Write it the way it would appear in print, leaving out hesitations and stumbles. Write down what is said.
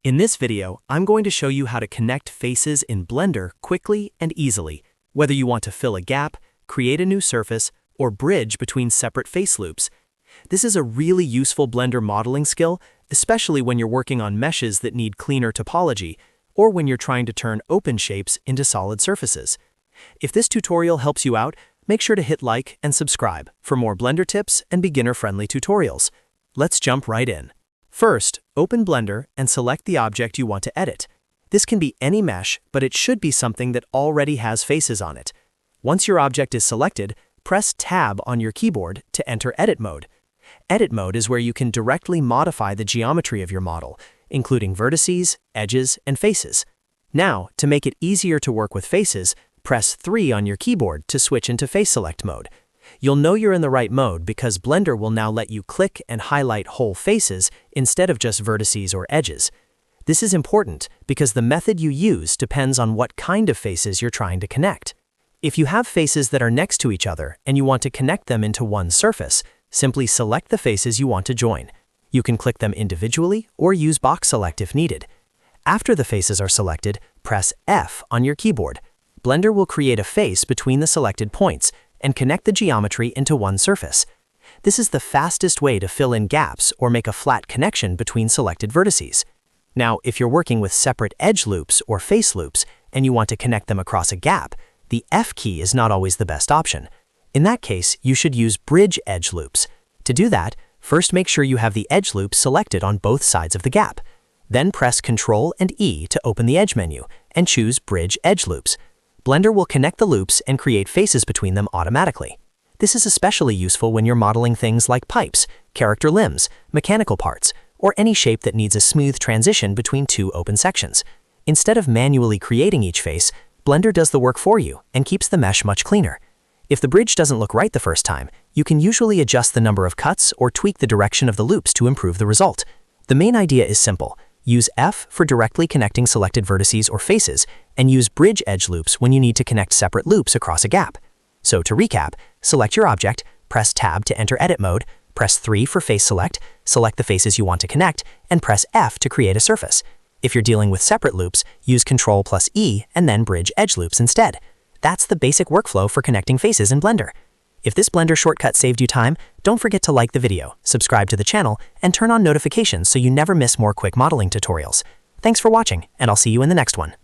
In this video, I'm going to show you how to connect faces in Blender quickly and easily, whether you want to fill a gap, create a new surface, or bridge between separate face loops. This is a really useful Blender modeling skill, especially when you're working on meshes that need cleaner topology, or when you're trying to turn open shapes into solid surfaces. If this tutorial helps you out, make sure to hit like and subscribe for more Blender tips and beginner-friendly tutorials. Let's jump right in. First, open Blender and select the object you want to edit. This can be any mesh, but it should be something that already has faces on it. Once your object is selected, press Tab on your keyboard to enter Edit Mode. Edit Mode is where you can directly modify the geometry of your model, including vertices, edges, and faces. Now, to make it easier to work with faces, press 3 on your keyboard to switch into Face Select mode. You'll know you're in the right mode because Blender will now let you click and highlight whole faces instead of just vertices or edges. This is important because the method you use depends on what kind of faces you're trying to connect. If you have faces that are next to each other and you want to connect them into one surface, simply select the faces you want to join. You can click them individually or use Box Select if needed. After the faces are selected, press F on your keyboard. Blender will create a face between the selected points and connect the geometry into one surface. This is the fastest way to fill in gaps or make a flat connection between selected vertices. Now, if you're working with separate edge loops or face loops and you want to connect them across a gap, the F key is not always the best option. In that case, you should use Bridge Edge Loops. To do that, first make sure you have the edge loop selected on both sides of the gap. Then press Ctrl and E to open the Edge menu and choose Bridge Edge Loops. Blender will connect the loops and create faces between them automatically. This is especially useful when you're modeling things like pipes, character limbs, mechanical parts, or any shape that needs a smooth transition between two open sections. Instead of manually creating each face, Blender does the work for you and keeps the mesh much cleaner. If the bridge doesn't look right the first time, you can usually adjust the number of cuts or tweak the direction of the loops to improve the result. The main idea is simple. Use F for directly connecting selected vertices or faces, and use Bridge Edge Loops when you need to connect separate loops across a gap. So to recap, select your object, press Tab to enter Edit Mode, press 3 for Face Select, select the faces you want to connect, and press F to create a surface. If you're dealing with separate loops, use Ctrl plus E and then Bridge Edge Loops instead. That's the basic workflow for connecting faces in Blender. If this Blender shortcut saved you time, don't forget to like the video, subscribe to the channel, and turn on notifications so you never miss more quick modeling tutorials. Thanks for watching, and I'll see you in the next one.